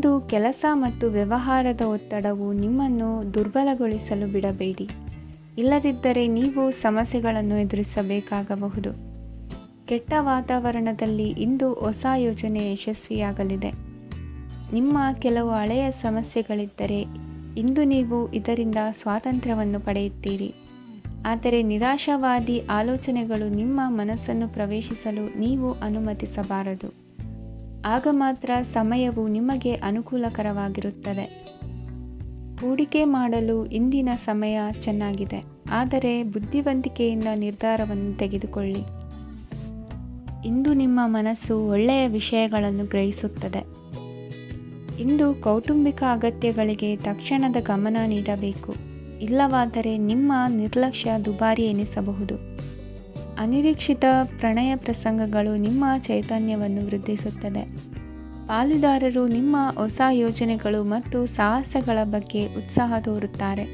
ಇಂದು ಕೆಲಸ ಮತ್ತು ವ್ಯವಹಾರದ ಒತ್ತಡವು ನಿಮ್ಮನ್ನು ದುರ್ಬಲಗೊಳಿಸಲು ಬಿಡಬೇಡಿ. ಇಲ್ಲದಿದ್ದರೆ ನೀವು ಸಮಸ್ಯೆಗಳನ್ನು ಎದುರಿಸಬೇಕಾಗಬಹುದು. ಕೆಟ್ಟ ವಾತಾವರಣದಲ್ಲಿ ಇಂದು ಹೊಸ ಯೋಜನೆ ಯಶಸ್ವಿಯಾಗಲಿದೆ. ನಿಮ್ಮ ಕೆಲವು ಹಳೆಯ ಸಮಸ್ಯೆಗಳಿದ್ದರೆ ಇಂದು ನೀವು ಇದರಿಂದ ಸ್ವಾತಂತ್ರ್ಯವನ್ನು ಪಡೆಯುತ್ತೀರಿ. ಆದರೆ ನಿರಾಶಾವಾದಿ ಆಲೋಚನೆಗಳು ನಿಮ್ಮ ಮನಸ್ಸನ್ನು ಪ್ರವೇಶಿಸಲು ನೀವು ಅನುಮತಿಸಬಾರದು. ಆಗ ಮಾತ್ರ ಸಮಯವು ನಿಮಗೆ ಅನುಕೂಲಕರವಾಗಿರುತ್ತದೆ. ಹೂಡಿಕೆ ಮಾಡಲು ಇಂದಿನ ಸಮಯ ಚೆನ್ನಾಗಿದೆ, ಆದರೆ ಬುದ್ಧಿವಂತಿಕೆಯಿಂದ ನಿರ್ಧಾರವನ್ನು ತೆಗೆದುಕೊಳ್ಳಿ. ಇಂದು ನಿಮ್ಮ ಮನಸ್ಸು ಒಳ್ಳೆಯ ವಿಷಯಗಳನ್ನು ಗ್ರಹಿಸುತ್ತದೆ. ಇಂದು ಕೌಟುಂಬಿಕ ಅಗತ್ಯಗಳಿಗೆ ತಕ್ಷಣದ ಗಮನ ನೀಡಬೇಕು. ಇಲ್ಲವಾದರೆ ನಿಮ್ಮ ನಿರ್ಲಕ್ಷ್ಯ ದುಬಾರಿ ಎನಿಸಬಹುದು. ಅನಿರೀಕ್ಷಿತ ಪ್ರಣಯ ಪ್ರಸಂಗಗಳು ನಿಮ್ಮ ಚೈತನ್ಯವನ್ನು ವೃದ್ಧಿಸುತ್ತದೆ. ಪಾಲುದಾರರು ನಿಮ್ಮ ಹೊಸ ಯೋಜನೆಗಳು ಮತ್ತು ಸಾಹಸಗಳ ಬಗ್ಗೆ ಉತ್ಸಾಹ ತೋರುತ್ತಾರೆ.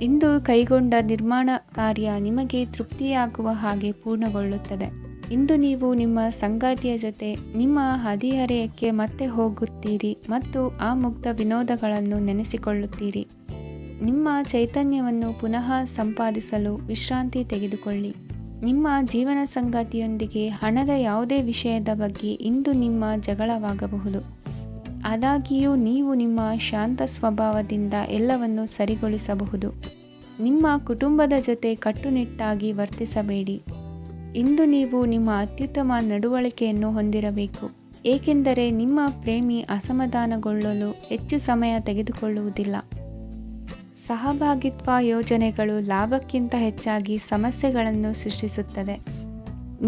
ಇಂದು ಕೈಗೊಂಡ ನಿರ್ಮಾಣ ಕಾರ್ಯ ನಿಮಗೆ ತೃಪ್ತಿಯಾಗುವ ಹಾಗೆ ಪೂರ್ಣಗೊಳ್ಳುತ್ತದೆ. ಇಂದು ನೀವು ನಿಮ್ಮ ಸಂಗಾತಿಯ ಜೊತೆ ನಿಮ್ಮ ಹದಿಹರೆಯಕ್ಕೆ ಮತ್ತೆ ಹೋಗುತ್ತೀರಿ ಮತ್ತು ಆ ಮುಗ್ಧ ವಿನೋದಗಳನ್ನು ನೆನೆಸಿಕೊಳ್ಳುತ್ತೀರಿ. ನಿಮ್ಮ ಚೈತನ್ಯವನ್ನು ಪುನಃ ಸಂಪಾದಿಸಲು ವಿಶ್ರಾಂತಿ ತೆಗೆದುಕೊಳ್ಳಿ. ನಿಮ್ಮ ಜೀವನ ಸಂಗಾತಿಯೊಂದಿಗೆ ಹಣದ ಯಾವುದೇ ವಿಷಯದ ಬಗ್ಗೆ ಇಂದು ನಿಮ್ಮ ಜಗಳವಾಗಬಹುದು. ಆದಾಗ್ಯೂ ನೀವು ನಿಮ್ಮ ಶಾಂತ ಸ್ವಭಾವದಿಂದ ಎಲ್ಲವನ್ನು ಸರಿಗೊಳಿಸಬಹುದು. ನಿಮ್ಮ ಕುಟುಂಬದ ಜೊತೆ ಕಟ್ಟುನಿಟ್ಟಾಗಿ ವರ್ತಿಸಬೇಡಿ. ಇಂದು ನೀವು ನಿಮ್ಮ ಅತ್ಯುತ್ತಮ ನಡವಳಿಕೆಯನ್ನು ಹೊಂದಿರಬೇಕು, ಏಕೆಂದರೆ ನಿಮ್ಮ ಪ್ರೇಮಿ ಅಸಮಾಧಾನಗೊಳ್ಳಲು ಹೆಚ್ಚು ಸಮಯ ತೆಗೆದುಕೊಳ್ಳುವುದಿಲ್ಲ. ಸಹಭಾಗಿತ್ವ ಯೋಜನೆಗಳು ಲಾಭಕ್ಕಿಂತ ಹೆಚ್ಚಾಗಿ ಸಮಸ್ಯೆಗಳನ್ನು ಸೃಷ್ಟಿಸುತ್ತದೆ.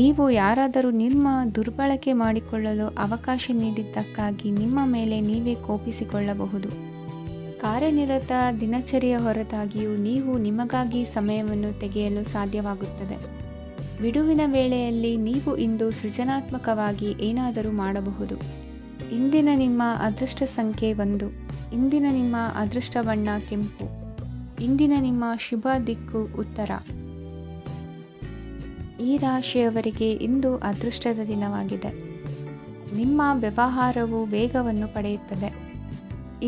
ನೀವು ಯಾರಾದರೂ ನಿಮ್ಮ ದುರ್ಬಳಕೆ ಮಾಡಿಕೊಳ್ಳಲು ಅವಕಾಶ ನೀಡಿದ್ದಕ್ಕಾಗಿ ನಿಮ್ಮ ಮೇಲೆ ನೀವೇ ಕೋಪಿಸಿಕೊಳ್ಳಬಹುದು. ಕಾರ್ಯನಿರತ ದಿನಚರಿಯ ಹೊರತಾಗಿಯೂ ನೀವು ನಿಮಗಾಗಿ ಸಮಯವನ್ನು ತೆಗೆಯಲು ಸಾಧ್ಯವಾಗುತ್ತದೆ. ಬಿಡುವಿನ ವೇಳೆಯಲ್ಲಿ ನೀವು ಇಂದು ಸೃಜನಾತ್ಮಕವಾಗಿ ಏನಾದರೂ ಮಾಡಬಹುದು. ಇಂದಿನ ನಿಮ್ಮ ಅದೃಷ್ಟ ಸಂಖ್ಯೆ 1. ಇಂದಿನ ನಿಮ್ಮ ಅದೃಷ್ಟ ಬಣ್ಣ ಕೆಂಪು. ಇಂದಿನ ನಿಮ್ಮ ಶುಭ ದಿಕ್ಕು ಉತ್ತರ. ಈ ರಾಶಿಯವರಿಗೆ ಇಂದು ಅದೃಷ್ಟದ ದಿನವಾಗಿದೆ. ನಿಮ್ಮ ವ್ಯವಹಾರವು ವೇಗವನ್ನು ಪಡೆಯುತ್ತದೆ.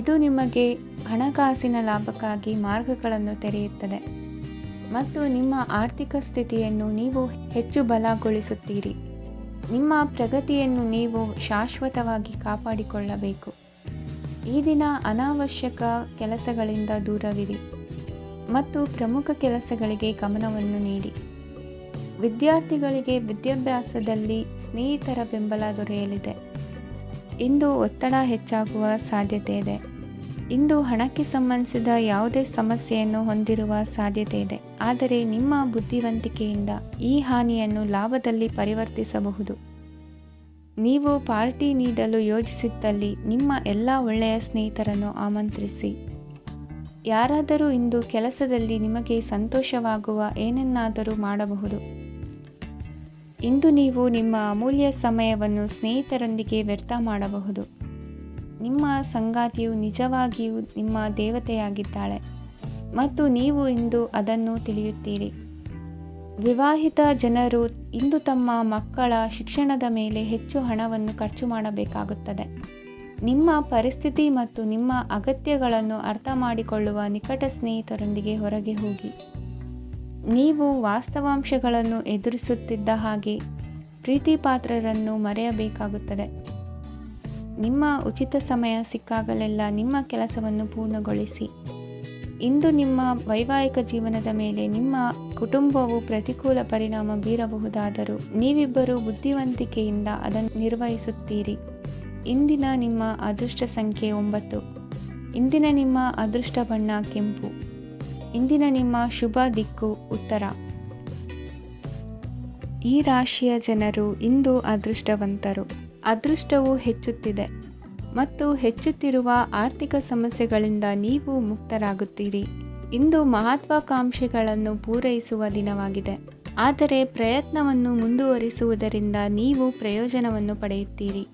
ಇದು ನಿಮಗೆ ಹಣಕಾಸಿನ ಲಾಭಕ್ಕಾಗಿ ಮಾರ್ಗಗಳನ್ನು ತೆರೆಯುತ್ತದೆ ಮತ್ತು ನಿಮ್ಮ ಆರ್ಥಿಕ ಸ್ಥಿತಿಯನ್ನು ನೀವು ಹೆಚ್ಚು ಬಲಗೊಳಿಸುತ್ತೀರಿ. ನಿಮ್ಮ ಪ್ರಗತಿಯನ್ನು ನೀವು ಶಾಶ್ವತವಾಗಿ ಕಾಪಾಡಿಕೊಳ್ಳಬೇಕು. ಈ ದಿನ ಅನಾವಶ್ಯಕ ಕೆಲಸಗಳಿಂದ ದೂರವಿರಿ ಮತ್ತು ಪ್ರಮುಖ ಕೆಲಸಗಳಿಗೆ ಗಮನವನ್ನು ನೀಡಿ. ವಿದ್ಯಾರ್ಥಿಗಳಿಗೆ ವಿದ್ಯಾಭ್ಯಾಸದಲ್ಲಿ ಸ್ನೇಹಿತರ ಬೆಂಬಲ ದೊರೆಯಲಿದೆ. ಇಂದು ಒತ್ತಡ ಹೆಚ್ಚಾಗುವ ಸಾಧ್ಯತೆ ಇದೆ. ಇಂದು ಹಣಕ್ಕೆ ಸಂಬಂಧಿಸಿದ ಯಾವುದೇ ಸಮಸ್ಯೆಯನ್ನು ಹೊಂದಿರುವ ಸಾಧ್ಯತೆ ಇದೆ, ಆದರೆ ನಿಮ್ಮ ಬುದ್ಧಿವಂತಿಕೆಯಿಂದ ಈ ಹಾನಿಯನ್ನು ಲಾಭದಲ್ಲಿ ಪರಿವರ್ತಿಸಬಹುದು. ನೀವು ಪಾರ್ಟಿ ನೀಡಲು ಯೋಜಿಸಿದ್ದಲ್ಲಿ ನಿಮ್ಮ ಎಲ್ಲ ಒಳ್ಳೆಯ ಸ್ನೇಹಿತರನ್ನು ಆಮಂತ್ರಿಸಿ. ಯಾರಾದರೂ ಇಂದು ಕೆಲಸದಲ್ಲಿ ನಿಮಗೆ ಸಂತೋಷವಾಗುವ ಏನನ್ನಾದರೂ ಮಾಡಬಹುದು. ಇಂದು ನೀವು ನಿಮ್ಮ ಅಮೂಲ್ಯ ಸಮಯವನ್ನು ಸ್ನೇಹಿತರೊಂದಿಗೆ ವ್ಯರ್ಥ ಮಾಡಬಹುದು. ನಿಮ್ಮ ಸಂಗಾತಿಯು ನಿಜವಾಗಿಯೂ ನಿಮ್ಮ ದೇವತೆಯಾಗಿದ್ದಾಳೆ ಮತ್ತು ನೀವು ಇಂದು ಅದನ್ನು ತಿಳಿಯುತ್ತೀರಿ. ವಿವಾಹಿತ ಜನರು ಇಂದು ತಮ್ಮ ಮಕ್ಕಳ ಶಿಕ್ಷಣದ ಮೇಲೆ ಹೆಚ್ಚು ಹಣವನ್ನು ಖರ್ಚು ಮಾಡಬೇಕಾಗುತ್ತದೆ. ನಿಮ್ಮ ಪರಿಸ್ಥಿತಿ ಮತ್ತು ನಿಮ್ಮ ಅಗತ್ಯಗಳನ್ನು ಅರ್ಥ ಮಾಡಿಕೊಳ್ಳುವ ನಿಕಟ ಸ್ನೇಹಿತರೊಂದಿಗೆ ಹೊರಗೆ ಹೋಗಿ. ನೀವು ವಾಸ್ತವಾಂಶಗಳನ್ನು ಎದುರಿಸುತ್ತಿದ್ದ ಹಾಗೆ ಪ್ರೀತಿಪಾತ್ರರನ್ನು ಮರೆಯಬೇಕಾಗುತ್ತದೆ. ನಿಮ್ಮ ಉಚಿತ ಸಮಯ ಸಿಕ್ಕಾಗಲೆಲ್ಲ ನಿಮ್ಮ ಕೆಲಸವನ್ನು ಪೂರ್ಣಗೊಳಿಸಿ. ಇಂದು ನಿಮ್ಮ ವೈವಾಹಿಕ ಜೀವನದ ಮೇಲೆ ನಿಮ್ಮ ಕುಟುಂಬವು ಪ್ರತಿಕೂಲ ಪರಿಣಾಮ ಬೀರಬಹುದಾದರೂ ನೀವಿಬ್ಬರೂ ಬುದ್ಧಿವಂತಿಕೆಯಿಂದ ಅದನ್ನು ನಿರ್ವಹಿಸುತ್ತೀರಿ. ಇಂದಿನ ನಿಮ್ಮ ಅದೃಷ್ಟ ಸಂಖ್ಯೆ 9. ಇಂದಿನ ನಿಮ್ಮ ಅದೃಷ್ಟ ಬಣ್ಣ ಕೆಂಪು. ಇಂದಿನ ನಿಮ್ಮ ಶುಭ ದಿಕ್ಕು ಉತ್ತರ. ಈ ರಾಶಿಯ ಜನರು ಇಂದು ಅದೃಷ್ಟವಂತರು. ಅದೃಷ್ಟವು ಹೆಚ್ಚುತ್ತಿದೆ ಮತ್ತು ಹೆಚ್ಚುತ್ತಿರುವ ಆರ್ಥಿಕ ಸಮಸ್ಯೆಗಳಿಂದ ನೀವು ಮುಕ್ತರಾಗುತ್ತೀರಿ. ಇಂದು ಮಹತ್ವಾಕಾಂಕ್ಷೆಗಳನ್ನು ಪೂರೈಸುವ ದಿನವಾಗಿದೆ, ಆದರೆ ಪ್ರಯತ್ನವನ್ನು ಮುಂದುವರಿಸುವುದರಿಂದ ನೀವು ಪ್ರಯೋಜನವನ್ನು ಪಡೆಯುತ್ತೀರಿ.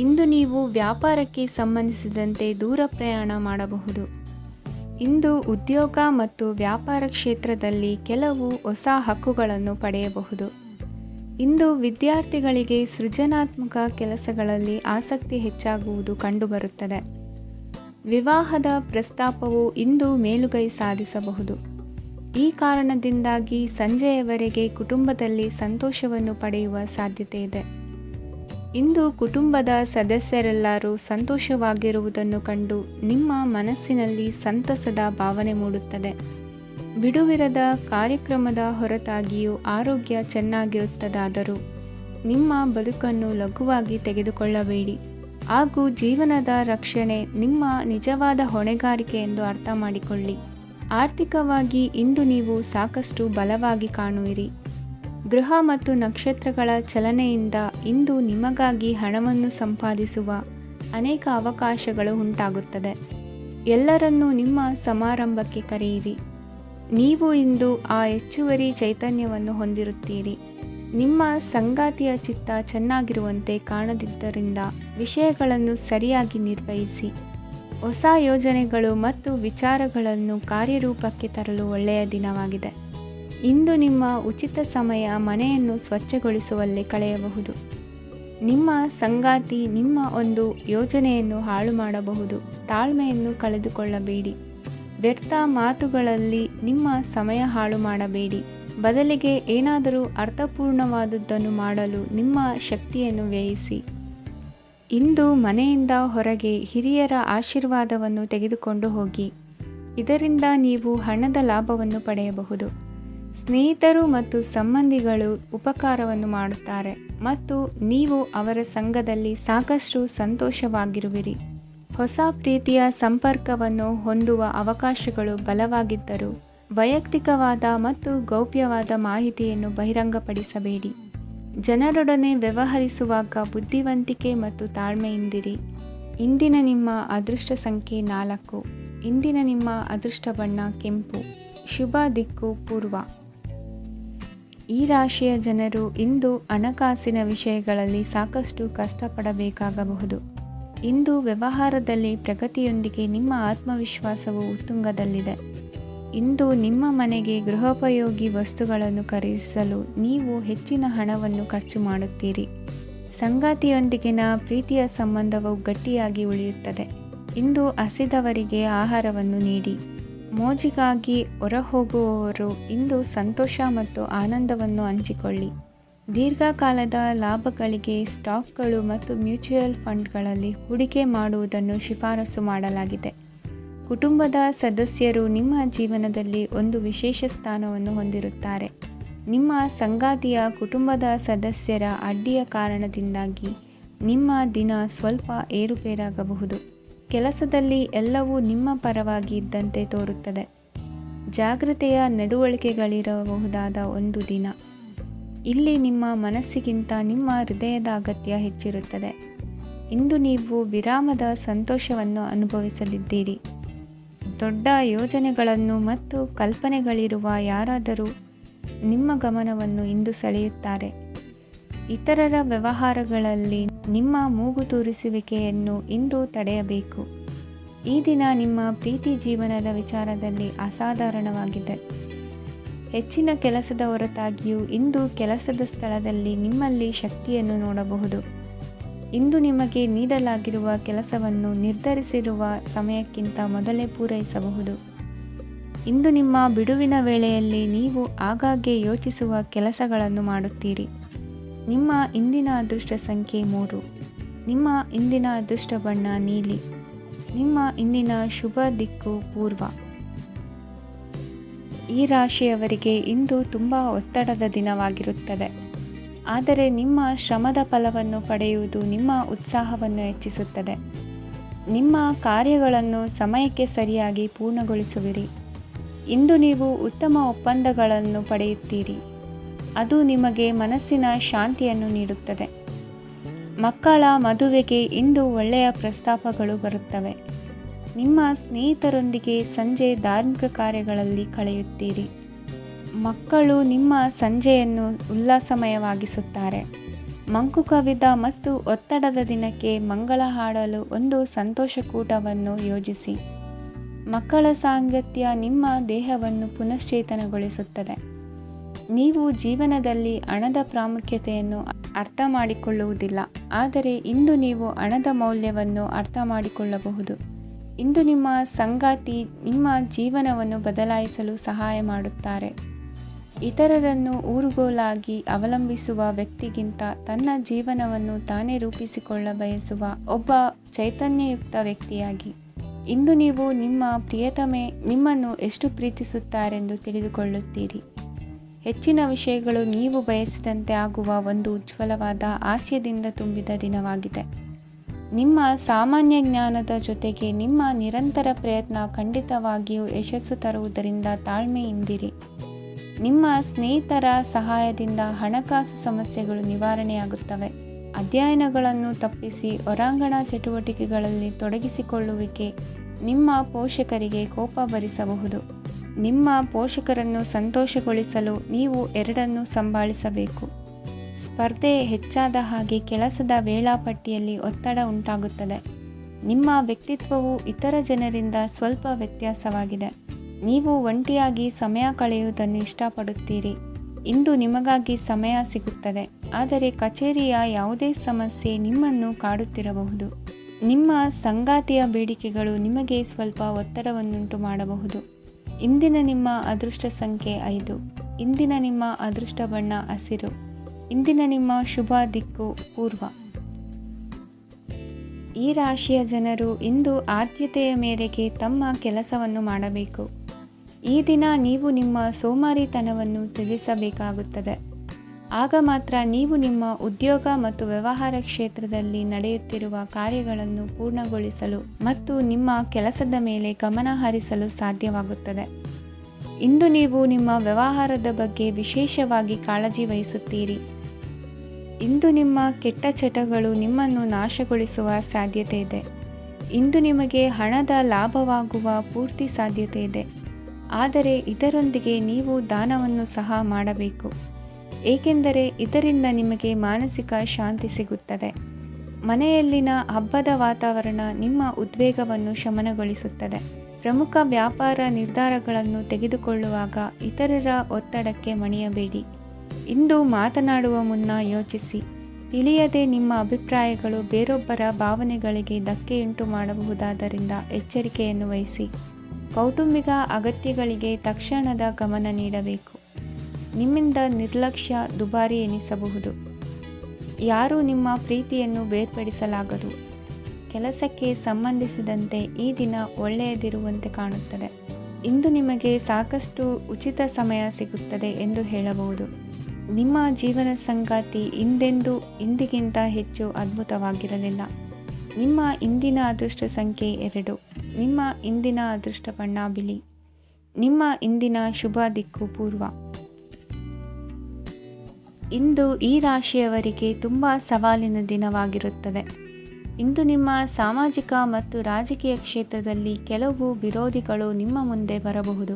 ಇಂದು ನೀವು ವ್ಯಾಪಾರಕ್ಕೆ ಸಂಬಂಧಿಸಿದಂತೆ ದೂರ ಪ್ರಯಾಣ ಮಾಡಬಹುದು. ಇಂದು ಉದ್ಯೋಗ ಮತ್ತು ವ್ಯಾಪಾರ ಕ್ಷೇತ್ರದಲ್ಲಿ ಕೆಲವು ಹೊಸ ಹಕ್ಕುಗಳನ್ನು ಪಡೆಯಬಹುದು. ಇಂದು ವಿದ್ಯಾರ್ಥಿಗಳಿಗೆ ಸೃಜನಾತ್ಮಕ ಕೆಲಸಗಳಲ್ಲಿ ಆಸಕ್ತಿ ಹೆಚ್ಚಾಗುವುದು ಕಂಡುಬರುತ್ತದೆ. ವಿವಾಹದ ಪ್ರಸ್ತಾಪವು ಇಂದು ಮೇಲುಗೈ ಸಾಧಿಸಬಹುದು. ಈ ಕಾರಣದಿಂದಾಗಿ ಸಂಜೆಯವರೆಗೆ ಕುಟುಂಬದಲ್ಲಿ ಸಂತೋಷವನ್ನು ಪಡೆಯುವ ಸಾಧ್ಯತೆ ಇದೆ. ಇಂದು ಕುಟುಂಬದ ಸದಸ್ಯರೆಲ್ಲರೂ ಸಂತೋಷವಾಗಿರುವುದನ್ನು ಕಂಡು ನಿಮ್ಮ ಮನಸ್ಸಿನಲ್ಲಿ ಸಂತಸದ ಭಾವನೆ ಮೂಡುತ್ತದೆ. ಬಿಡುವಿರದ ಕಾರ್ಯಕ್ರಮದ ಹೊರತಾಗಿಯೂ ಆರೋಗ್ಯ ಚೆನ್ನಾಗಿರುತ್ತದಾದರೂ ನಿಮ್ಮ ಬದುಕನ್ನು ಲಘುವಾಗಿ ತೆಗೆದುಕೊಳ್ಳಬೇಡಿ ಹಾಗೂ ಜೀವನದ ರಕ್ಷಣೆ ನಿಮ್ಮ ನಿಜವಾದ ಹೊಣೆಗಾರಿಕೆ ಎಂದು ಅರ್ಥ ಮಾಡಿಕೊಳ್ಳಿ. ಆರ್ಥಿಕವಾಗಿ ಇಂದು ನೀವು ಸಾಕಷ್ಟು ಬಲವಾಗಿ ಕಾಣುವಿರಿ. ಗ್ರಹ ಮತ್ತು ನಕ್ಷತ್ರಗಳ ಚಲನೆಯಿಂದ ಇಂದು ನಿಮಗಾಗಿ ಹಣವನ್ನು ಸಂಪಾದಿಸುವ ಅನೇಕ ಅವಕಾಶಗಳು ಉಂಟಾಗುತ್ತದೆ. ಎಲ್ಲರನ್ನೂ ನಿಮ್ಮ ಸಮಾರಂಭಕ್ಕೆ ಕರೆಯಿರಿ. ನೀವು ಇಂದು ಆ ಹೆಚ್ಚುವರಿ ಚೈತನ್ಯವನ್ನು ಹೊಂದಿರುತ್ತೀರಿ. ನಿಮ್ಮ ಸಂಗಾತಿಯ ಚಿತ್ತ ಚೆನ್ನಾಗಿರುವಂತೆ ಕಾಣದಿದ್ದರಿಂದ ವಿಷಯಗಳನ್ನು ಸರಿಯಾಗಿ ನಿರ್ವಹಿಸಿ. ಹೊಸ ಯೋಜನೆಗಳು ಮತ್ತು ವಿಚಾರಗಳನ್ನು ಕಾರ್ಯರೂಪಕ್ಕೆ ತರಲು ಒಳ್ಳೆಯ ದಿನವಾಗಿದೆ. ಇಂದು ನಿಮ್ಮ ಉಚಿತ ಸಮಯ ಮನೆಯನ್ನು ಸ್ವಚ್ಛಗೊಳಿಸುವಲ್ಲಿ ಕಳೆಯಬಹುದು. ನಿಮ್ಮ ಸಂಗಾತಿ ನಿಮ್ಮ ಒಂದು ಯೋಜನೆಯನ್ನು ಹಾಳು ಮಾಡಬಹುದು. ತಾಳ್ಮೆಯನ್ನು ಕಳೆದುಕೊಳ್ಳಬೇಡಿ. ವ್ಯರ್ಥ ಮಾತುಗಳಲ್ಲಿ ನಿಮ್ಮ ಸಮಯ ಹಾಳು ಮಾಡಬೇಡಿ. ಬದಲಿಗೆ ಏನಾದರೂ ಅರ್ಥಪೂರ್ಣವಾದುದನ್ನು ಮಾಡಲು ನಿಮ್ಮ ಶಕ್ತಿಯನ್ನು ವ್ಯಯಿಸಿ. ಇಂದು ಮನೆಯಿಂದ ಹೊರಗೆ ಹಿರಿಯರ ಆಶೀರ್ವಾದವನ್ನು ತೆಗೆದುಕೊಂಡು ಹೋಗಿ. ಇದರಿಂದ ನೀವು ಹಣದ ಲಾಭವನ್ನು ಪಡೆಯಬಹುದು. ಸ್ನೇಹಿತರು ಮತ್ತು ಸಂಬಂಧಿಗಳು ಉಪಕಾರವನ್ನು ಮಾಡುತ್ತಾರೆ ಮತ್ತು ನೀವು ಅವರ ಸಂಘದಲ್ಲಿ ಸಾಕಷ್ಟು ಸಂತೋಷವಾಗಿರುವಿರಿ. ಹೊಸ ಪ್ರೀತಿಯ ಸಂಪರ್ಕವನ್ನು ಹೊಂದುವ ಅವಕಾಶಗಳು ಬಲವಾಗಿದ್ದರೂ ವೈಯಕ್ತಿಕವಾದ ಮತ್ತು ಗೌಪ್ಯವಾದ ಮಾಹಿತಿಯನ್ನು ಬಹಿರಂಗಪಡಿಸಬೇಡಿ. ಜನರೊಡನೆ ವ್ಯವಹರಿಸುವಾಗ ಬುದ್ಧಿವಂತಿಕೆ ಮತ್ತು ತಾಳ್ಮೆಯಿಂದಿರಿ. ಇಂದಿನ ನಿಮ್ಮ ಅದೃಷ್ಟ ಸಂಖ್ಯೆ 4. ಇಂದಿನ ನಿಮ್ಮ ಅದೃಷ್ಟ ಬಣ್ಣ ಕೆಂಪು. ಶುಭ ದಿಕ್ಕು ಪೂರ್ವ. ಈ ರಾಶಿಯ ಜನರು ಇಂದು ಹಣಕಾಸಿನ ವಿಷಯಗಳಲ್ಲಿ ಸಾಕಷ್ಟು ಕಷ್ಟಪಡಬೇಕಾಗಬಹುದು. ಇಂದು ವ್ಯವಹಾರದಲ್ಲಿ ಪ್ರಗತಿಯೊಂದಿಗೆ ನಿಮ್ಮ ಆತ್ಮವಿಶ್ವಾಸವು ಉತ್ತುಂಗದಲ್ಲಿದೆ. ಇಂದು ನಿಮ್ಮ ಮನೆಗೆ ಗೃಹೋಪಯೋಗಿ ವಸ್ತುಗಳನ್ನು ಖರೀದಿಸಲು ನೀವು ಹೆಚ್ಚಿನ ಹಣವನ್ನು ಖರ್ಚು ಮಾಡುತ್ತೀರಿ. ಸಂಗಾತಿಯೊಂದಿಗಿನ ಪ್ರೀತಿಯ ಸಂಬಂಧವು ಗಟ್ಟಿಯಾಗಿ ಉಳಿಯುತ್ತದೆ. ಇಂದು ಹಸಿದವರಿಗೆ ಆಹಾರವನ್ನು ನೀಡಿ. ಮೋಜಿಗಾಗಿ ಹೊರಹೋಗುವವರು ಇಂದು ಸಂತೋಷ ಮತ್ತು ಆನಂದವನ್ನು ಹಂಚಿಕೊಳ್ಳಿ. ದೀರ್ಘಕಾಲದ ಲಾಭಗಳಿಗೆ ಸ್ಟಾಕ್ಗಳು ಮತ್ತು ಮ್ಯೂಚುವಲ್ ಫಂಡ್ಗಳಲ್ಲಿ ಹೂಡಿಕೆ ಮಾಡುವುದನ್ನು ಶಿಫಾರಸು ಮಾಡಲಾಗಿದೆ. ಕುಟುಂಬದ ಸದಸ್ಯರು ನಿಮ್ಮ ಜೀವನದಲ್ಲಿ ಒಂದು ವಿಶೇಷ ಸ್ಥಾನವನ್ನು ಹೊಂದಿರುತ್ತಾರೆ. ನಿಮ್ಮ ಸಂಗಾತಿಯ ಕುಟುಂಬದ ಸದಸ್ಯರ ಅಡ್ಡಿಯ ಕಾರಣದಿಂದಾಗಿ ನಿಮ್ಮ ದಿನ ಸ್ವಲ್ಪ ಏರುಪೇರಾಗಬಹುದು. ಕೆಲಸದಲ್ಲಿ ಎಲ್ಲವೂ ನಿಮ್ಮ ಪರವಾಗಿ ಇದ್ದಂತೆ ತೋರುತ್ತದೆ. ಜಾಗ್ರತೆಯ ನಡವಳಿಕೆಗಳಿರಬಹುದಾದ ಒಂದು ದಿನ. ಇಲ್ಲಿ ನಿಮ್ಮ ಮನಸ್ಸಿಗಿಂತ ನಿಮ್ಮ ಹೃದಯದ ಅಗತ್ಯ ಹೆಚ್ಚಿರುತ್ತದೆ. ಇಂದು ನೀವು ವಿರಾಮದ ಸಂತೋಷವನ್ನು ಅನುಭವಿಸಲಿದ್ದೀರಿ. ದೊಡ್ಡ ಯೋಜನೆಗಳನ್ನು ಮತ್ತು ಕಲ್ಪನೆಗಳಿರುವ ಯಾರಾದರೂ ನಿಮ್ಮ ಗಮನವನ್ನು ಇಂದು ಸೆಳೆಯುತ್ತಾರೆ. ಇತರರ ವ್ಯವಹಾರಗಳಲ್ಲಿ ನಿಮ್ಮ ಮೂಗು ತೂರಿಸುವಿಕೆಯನ್ನು ಇಂದು ತಡೆಯಬೇಕು. ಈ ದಿನ ನಿಮ್ಮ ಪ್ರೀತಿ ಜೀವನದ ವಿಚಾರದಲ್ಲಿ ಅಸಾಧಾರಣವಾಗಿದೆ. ಹೆಚ್ಚಿನ ಕೆಲಸದ ಹೊರತಾಗಿಯೂ ಇಂದು ಕೆಲಸದ ಸ್ಥಳದಲ್ಲಿ ನಿಮ್ಮಲ್ಲಿ ಶಕ್ತಿಯನ್ನು ನೋಡಬಹುದು. ಇಂದು ನಿಮಗೆ ನೀಡಲಾಗಿರುವ ಕೆಲಸವನ್ನು ನಿರ್ಧರಿಸಿರುವ ಸಮಯಕ್ಕಿಂತ ಮೊದಲೇ ಪೂರೈಸಬಹುದು. ಇಂದು ನಿಮ್ಮ ಬಿಡುವಿನ ವೇಳೆಯಲ್ಲಿ ನೀವು ಆಗಾಗ್ಗೆ ಯೋಚಿಸುವ ಕೆಲಸಗಳನ್ನು ಮಾಡುತ್ತೀರಿ. ನಿಮ್ಮ ಇಂದಿನ ಅದೃಷ್ಟ ಸಂಖ್ಯೆ 3. ನಿಮ್ಮ ಇಂದಿನ ಅದೃಷ್ಟ ಬಣ್ಣ ನೀಲಿ. ನಿಮ್ಮ ಇಂದಿನ ಶುಭ ದಿಕ್ಕು ಪೂರ್ವ. ಈ ರಾಶಿಯವರಿಗೆ ಇಂದು ತುಂಬ ಒತ್ತಡದ ದಿನವಾಗಿರುತ್ತದೆ. ಆದರೆ ನಿಮ್ಮ ಶ್ರಮದ ಫಲವನ್ನು ಪಡೆಯುವುದು ನಿಮ್ಮ ಉತ್ಸಾಹವನ್ನು ಹೆಚ್ಚಿಸುತ್ತದೆ. ನಿಮ್ಮ ಕಾರ್ಯಗಳನ್ನು ಸಮಯಕ್ಕೆ ಸರಿಯಾಗಿ ಪೂರ್ಣಗೊಳಿಸುವಿರಿ. ಇಂದು ನೀವು ಉತ್ತಮ ಒಪ್ಪಂದಗಳನ್ನು ಪಡೆಯುತ್ತೀರಿ. ಅದು ನಿಮಗೆ ಮನಸ್ಸಿನ ಶಾಂತಿಯನ್ನು ನೀಡುತ್ತದೆ. ಮಕ್ಕಳ ಮದುವೆಗೆ ಇಂದು ಒಳ್ಳೆಯ ಪ್ರಸ್ತಾಪಗಳು ಬರುತ್ತವೆ. ನಿಮ್ಮ ಸ್ನೇಹಿತರೊಂದಿಗೆ ಸಂಜೆ ಧಾರ್ಮಿಕ ಕಾರ್ಯಗಳಲ್ಲಿ ಕಳೆಯುತ್ತೀರಿ. ಮಕ್ಕಳು ನಿಮ್ಮ ಸಂಜೆಯನ್ನು ಉಲ್ಲಾಸಮಯವಾಗಿಸುತ್ತಾರೆ. ಮಂಕು ಕವಿದ ಮತ್ತು ಒತ್ತಡದ ದಿನಕ್ಕೆ ಮಂಗಳ ಹಾಡಲು ಒಂದು ಸಂತೋಷಕೂಟವನ್ನು ಯೋಜಿಸಿ. ಮಕ್ಕಳ ಸಾಂಗತ್ಯ ನಿಮ್ಮ ದೇಹವನ್ನು ಪುನಶ್ಚೇತನಗೊಳಿಸುತ್ತದೆ. ನೀವು ಜೀವನದಲ್ಲಿ ಹಣದ ಪ್ರಾಮುಖ್ಯತೆಯನ್ನು ಅರ್ಥ ಮಾಡಿಕೊಳ್ಳುವುದಿಲ್ಲ, ಆದರೆ ಇಂದು ನೀವು ಹಣದ ಮೌಲ್ಯವನ್ನು ಅರ್ಥ ಮಾಡಿಕೊಳ್ಳಬಹುದು. ಇಂದು ನಿಮ್ಮ ಸಂಗಾತಿ ನಿಮ್ಮ ಜೀವನವನ್ನು ಬದಲಾಯಿಸಲು ಸಹಾಯ ಮಾಡುತ್ತಾರೆ. ಇತರರನ್ನು ಊರುಗೋಲಾಗಿ ಅವಲಂಬಿಸುವ ವ್ಯಕ್ತಿಗಿಂತ ತನ್ನ ಜೀವನವನ್ನು ತಾನೇ ರೂಪಿಸಿಕೊಳ್ಳ ಬಯಸುವ ಒಬ್ಬ ಚೈತನ್ಯಯುಕ್ತ ವ್ಯಕ್ತಿಯಾಗಿ. ಇಂದು ನೀವು ನಿಮ್ಮ ಪ್ರಿಯತಮೆ ನಿಮ್ಮನ್ನು ಎಷ್ಟು ಪ್ರೀತಿಸುತ್ತಾರೆಂದು ತಿಳಿದುಕೊಳ್ಳುತ್ತೀರಿ. ಹೆಚ್ಚಿನ ವಿಷಯಗಳು ನೀವು ಬಯಸಿದಂತೆ ಆಗುವ ಒಂದು ಉಜ್ವಲವಾದ ಹಾಸ್ಯದಿಂದ ತುಂಬಿದ ದಿನವಾಗಿದೆ. ನಿಮ್ಮ ಸಾಮಾನ್ಯ ಜ್ಞಾನದ ಜೊತೆಗೆ ನಿಮ್ಮ ನಿರಂತರ ಪ್ರಯತ್ನ ಖಂಡಿತವಾಗಿಯೂ ಯಶಸ್ಸು ತರುವುದರಿಂದ ತಾಳ್ಮೆಯಿಂದಿರಿ. ನಿಮ್ಮ ಸ್ನೇಹಿತರ ಸಹಾಯದಿಂದ ಹಣಕಾಸು ಸಮಸ್ಯೆಗಳು ನಿವಾರಣೆಯಾಗುತ್ತವೆ. ಅಧ್ಯಯನಗಳನ್ನು ತಪ್ಪಿಸಿ ಹೊರಾಂಗಣ ಚಟುವಟಿಕೆಗಳಲ್ಲಿ ತೊಡಗಿಸಿಕೊಳ್ಳುವಿಕೆ ನಿಮ್ಮ ಪೋಷಕರಿಗೆ ಕೋಪ ಭರಿಸಬಹುದು. ನಿಮ್ಮ ಪೋಷಕರನ್ನು ಸಂತೋಷಗೊಳಿಸಲು ನೀವು ಎರಡನ್ನೂ ಸಂಭಾಳಿಸಬೇಕು. ಸ್ಪರ್ಧೆ ಹೆಚ್ಚಾದ ಹಾಗೆ ಕೆಲಸದ ವೇಳಾಪಟ್ಟಿಯಲ್ಲಿ ಒತ್ತಡ ಉಂಟಾಗುತ್ತದೆ. ನಿಮ್ಮ ವ್ಯಕ್ತಿತ್ವವು ಇತರ ಜನರಿಂದ ಸ್ವಲ್ಪ ವ್ಯತ್ಯಾಸವಾಗಿದೆ. ನೀವು ಒಂಟಿಯಾಗಿ ಸಮಯ ಕಳೆಯುವುದನ್ನು ಇಷ್ಟಪಡುತ್ತೀರಿ. ಇಂದು ನಿಮಗಾಗಿ ಸಮಯ ಸಿಗುತ್ತದೆ, ಆದರೆ ಕಚೇರಿಯ ಯಾವುದೇ ಸಮಸ್ಯೆ ನಿಮ್ಮನ್ನು ಕಾಡುತ್ತಿರಬಹುದು. ನಿಮ್ಮ ಸಂಗಾತಿಯ ಬೇಡಿಕೆಗಳು ನಿಮಗೆ ಸ್ವಲ್ಪ ಒತ್ತಡವನ್ನುಂಟು ಮಾಡಬಹುದು. ಇಂದಿನ ನಿಮ್ಮ ಅದೃಷ್ಟ ಸಂಖ್ಯೆ 5. ಇಂದಿನ ನಿಮ್ಮ ಅದೃಷ್ಟ ಬಣ್ಣ ಹಸಿರು. ಇಂದಿನ ನಿಮ್ಮ ಶುಭ ದಿಕ್ಕು ಪೂರ್ವ. ಈ ರಾಶಿಯ ಜನರು ಇಂದು ಆದ್ಯತೆಯ ಮೇರೆಗೆ ತಮ್ಮ ಕೆಲಸವನ್ನು ಮಾಡಬೇಕು. ಈ ದಿನ ನೀವು ನಿಮ್ಮ ಸೋಮಾರಿತನವನ್ನು ತ್ಯಜಿಸಬೇಕಾಗುತ್ತದೆ. ಆಗ ಮಾತ್ರ ನೀವು ನಿಮ್ಮ ಉದ್ಯೋಗ ಮತ್ತು ವ್ಯವಹಾರ ಕ್ಷೇತ್ರದಲ್ಲಿ ನಡೆಯುತ್ತಿರುವ ಕಾರ್ಯಗಳನ್ನು ಪೂರ್ಣಗೊಳಿಸಲು ಮತ್ತು ನಿಮ್ಮ ಕೆಲಸದ ಮೇಲೆ ಗಮನ ಹರಿಸಲು ಸಾಧ್ಯವಾಗುತ್ತದೆ. ಇಂದು ನೀವು ನಿಮ್ಮ ವ್ಯವಹಾರದ ಬಗ್ಗೆ ವಿಶೇಷವಾಗಿ ಕಾಳಜಿ ವಹಿಸುತ್ತೀರಿ. ಇಂದು ನಿಮ್ಮ ಕೆಟ್ಟ ಚಟಗಳು ನಿಮ್ಮನ್ನು ನಾಶಗೊಳಿಸುವ ಸಾಧ್ಯತೆ ಇದೆ. ಇಂದು ನಿಮಗೆ ಹಣದ ಲಾಭವಾಗುವ ಪೂರ್ತಿ ಸಾಧ್ಯತೆ ಇದೆ. ಆದರೆ ಇದರೊಂದಿಗೆ ನೀವು ದಾನವನ್ನು ಸಹ ಮಾಡಬೇಕು, ಏಕೆಂದರೆ ಇದರಿಂದ ನಿಮಗೆ ಮಾನಸಿಕ ಶಾಂತಿ ಸಿಗುತ್ತದೆ. ಮನೆಯಲ್ಲಿನ ಹಬ್ಬದ ವಾತಾವರಣ ನಿಮ್ಮ ಉದ್ವೇಗವನ್ನು ಶಮನಗೊಳಿಸುತ್ತದೆ. ಪ್ರಮುಖ ವ್ಯಾಪಾರ ನಿರ್ಧಾರಗಳನ್ನು ತೆಗೆದುಕೊಳ್ಳುವಾಗ ಇತರರ ಒತ್ತಡಕ್ಕೆ ಮಣಿಯಬೇಡಿ. ಇಂದು ಮಾತನಾಡುವ ಮುನ್ನ ಯೋಚಿಸಿ. ತಿಳಿಯದೆ ನಿಮ್ಮ ಅಭಿಪ್ರಾಯಗಳು ಬೇರೊಬ್ಬರ ಭಾವನೆಗಳಿಗೆ ಧಕ್ಕೆಯುಂಟು ಮಾಡಬಹುದಾದ್ದರಿಂದ ಎಚ್ಚರಿಕೆಯನ್ನು ವಹಿಸಿ. ಕೌಟುಂಬಿಕ ಅಗತ್ಯಗಳಿಗೆ ತಕ್ಷಣದ ಗಮನ ನೀಡಬೇಕು. ನಿಮ್ಮಿಂದ ನಿರ್ಲಕ್ಷ್ಯ ದುಬಾರಿ ಎನಿಸಬಹುದು. ಯಾರೂ ನಿಮ್ಮ ಪ್ರೀತಿಯನ್ನು ಬೇರ್ಪಡಿಸಲಾಗದು. ಕೆಲಸಕ್ಕೆ ಸಂಬಂಧಿಸಿದಂತೆ ಈ ದಿನ ಒಳ್ಳೆಯದಿರುವಂತೆ ಕಾಣುತ್ತದೆ. ಇಂದು ನಿಮಗೆ ಸಾಕಷ್ಟು ಉಚಿತ ಸಮಯ ಸಿಗುತ್ತದೆ ಎಂದು ಹೇಳಬಹುದು. ನಿಮ್ಮ ಜೀವನ ಸಂಗಾತಿ ಇಂದಿಗಿಂತ ಹೆಚ್ಚು ಅದ್ಭುತವಾಗಿರಲಿಲ್ಲ. ನಿಮ್ಮ ಇಂದಿನ ಅದೃಷ್ಟ ಸಂಖ್ಯೆ 2. ನಿಮ್ಮ ಇಂದಿನ ಅದೃಷ್ಟ ಬಣ್ಣ ಬಿಳಿ. ನಿಮ್ಮ ಇಂದಿನ ಶುಭ ದಿಕ್ಕು ಪೂರ್ವ. ಇಂದು ಈ ರಾಶಿಯವರಿಗೆ ತುಂಬ ಸವಾಲಿನ ದಿನವಾಗಿರುತ್ತದೆ. ಇಂದು ನಿಮ್ಮ ಸಾಮಾಜಿಕ ಮತ್ತು ರಾಜಕೀಯ ಕ್ಷೇತ್ರದಲ್ಲಿ ಕೆಲವು ವಿರೋಧಿಗಳು ನಿಮ್ಮ ಮುಂದೆ ಬರಬಹುದು.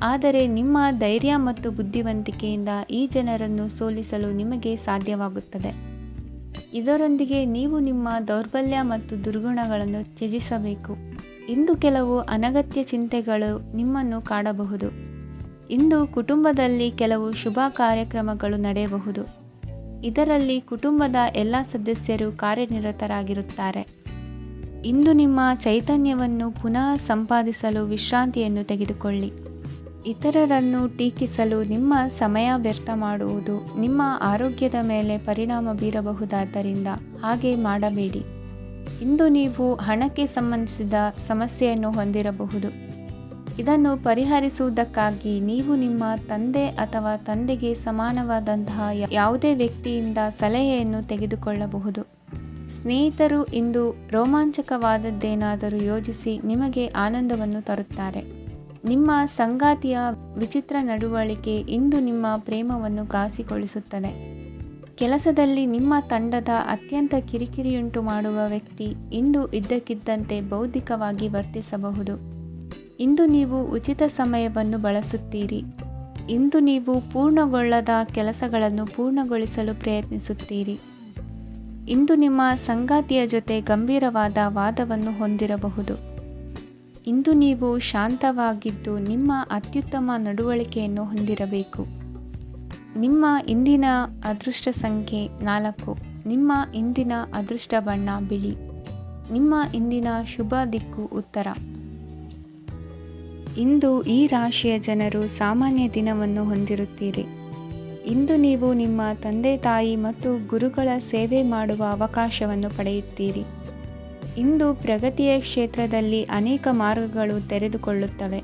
ಆದರೆ ನಿಮ್ಮ ಧೈರ್ಯ ಮತ್ತು ಬುದ್ಧಿವಂತಿಕೆಯಿಂದ ಈ ಜನರನ್ನು ಸೋಲಿಸಲು ನಿಮಗೆ ಸಾಧ್ಯವಾಗುತ್ತದೆ. ಇದರೊಂದಿಗೆ ನೀವು ನಿಮ್ಮ ದೌರ್ಬಲ್ಯ ಮತ್ತು ದುರ್ಗುಣಗಳನ್ನು ತ್ಯಜಿಸಬೇಕು. ಇಂದು ಕೆಲವು ಅನಗತ್ಯ ಚಿಂತೆಗಳು ನಿಮ್ಮನ್ನು ಕಾಡಬಹುದು. ಇಂದು ಕುಟುಂಬದಲ್ಲಿ ಕೆಲವು ಶುಭ ಕಾರ್ಯಕ್ರಮಗಳು ನಡೆಯಬಹುದು. ಇದರಲ್ಲಿ ಕುಟುಂಬದ ಎಲ್ಲ ಸದಸ್ಯರು ಕಾರ್ಯನಿರತರಾಗಿರುತ್ತಾರೆ. ಇಂದು ನಿಮ್ಮ ಚೈತನ್ಯವನ್ನು ಪುನಃ ಸಂಪಾದಿಸಲು ವಿಶ್ರಾಂತಿಯನ್ನು ತೆಗೆದುಕೊಳ್ಳಿ. ಇತರರನ್ನು ಟೀಕಿಸಲು ನಿಮ್ಮ ಸಮಯ ವ್ಯರ್ಥ ಮಾಡುವುದು ನಿಮ್ಮ ಆರೋಗ್ಯದ ಮೇಲೆ ಪರಿಣಾಮ ಬೀರಬಹುದಾದ್ದರಿಂದ ಹಾಗೆ ಮಾಡಬೇಡಿ. ಇಂದು ನೀವು ಹಣಕ್ಕೆ ಸಂಬಂಧಿಸಿದ ಸಮಸ್ಯೆಯನ್ನು ಹೊಂದಿರಬಹುದು. ಇದನ್ನು ಪರಿಹರಿಸುವುದಕ್ಕಾಗಿ ನೀವು ನಿಮ್ಮ ತಂದೆ ಅಥವಾ ತಂದೆಗೆ ಸಮಾನವಾದಂತಹ ಯಾವುದೇ ವ್ಯಕ್ತಿಯಿಂದ ಸಲಹೆಯನ್ನು ತೆಗೆದುಕೊಳ್ಳಬಹುದು. ಸ್ನೇಹಿತರು ಇಂದು ರೋಮಾಂಚಕವಾದದ್ದೇನಾದರೂ ಯೋಜಿಸಿ ನಿಮಗೆ ಆನಂದವನ್ನು ತರುತ್ತಾರೆ. ನಿಮ್ಮ ಸಂಗಾತಿಯ ವಿಚಿತ್ರ ನಡವಳಿಕೆ ಇಂದು ನಿಮ್ಮ ಪ್ರೇಮವನ್ನು ಘಾಸಿಗೊಳಿಸುತ್ತದೆ. ಕೆಲಸದಲ್ಲಿ ನಿಮ್ಮ ತಂಡದ ಅತ್ಯಂತ ಕಿರಿಕಿರಿಯುಂಟು ಮಾಡುವ ವ್ಯಕ್ತಿ ಇಂದು ಇದ್ದಕ್ಕಿದ್ದಂತೆ ಬೌದ್ಧಿಕವಾಗಿ ವರ್ತಿಸಬಹುದು. ಇಂದು ನೀವು ಉಚಿತ ಸಮಯವನ್ನು ಬಳಸುತ್ತೀರಿ. ಇಂದು ನೀವು ಪೂರ್ಣಗೊಳ್ಳದ ಕೆಲಸಗಳನ್ನು ಪೂರ್ಣಗೊಳಿಸಲು ಪ್ರಯತ್ನಿಸುತ್ತೀರಿ. ಇಂದು ನಿಮ್ಮ ಸಂಗಾತಿಯ ಜೊತೆ ಗಂಭೀರವಾದ ವಾದವನ್ನು ಹೊಂದಿರಬಹುದು. ಇಂದು ನೀವು ಶಾಂತವಾಗಿದ್ದು ನಿಮ್ಮ ಅತ್ಯುತ್ತಮ ನಡವಳಿಕೆಯನ್ನು ಹೊಂದಿರಬೇಕು. ನಿಮ್ಮ ಇಂದಿನ ಅದೃಷ್ಟ ಸಂಖ್ಯೆ 4. ನಿಮ್ಮ ಇಂದಿನ ಅದೃಷ್ಟ ಬಣ್ಣ ಬಿಳಿ. ನಿಮ್ಮ ಇಂದಿನ ಶುಭ ದಿಕ್ಕು ಉತ್ತರ. ಇಂದು ಈ ರಾಶಿಯ ಜನರು ಸಾಮಾನ್ಯ ದಿನವನ್ನು ಹೊಂದಿರುತ್ತೀರಿ. ಇಂದು ನೀವು ನಿಮ್ಮ ತಂದೆ ತಾಯಿ ಮತ್ತು ಗುರುಗಳ ಸೇವೆ ಮಾಡುವ ಅವಕಾಶವನ್ನು ಪಡೆಯುತ್ತೀರಿ. ಇಂದು ಪ್ರಗತಿಯ ಕ್ಷೇತ್ರದಲ್ಲಿ ಅನೇಕ ಮಾರ್ಗಗಳು ತೆರೆದುಕೊಳ್ಳುತ್ತವೆ.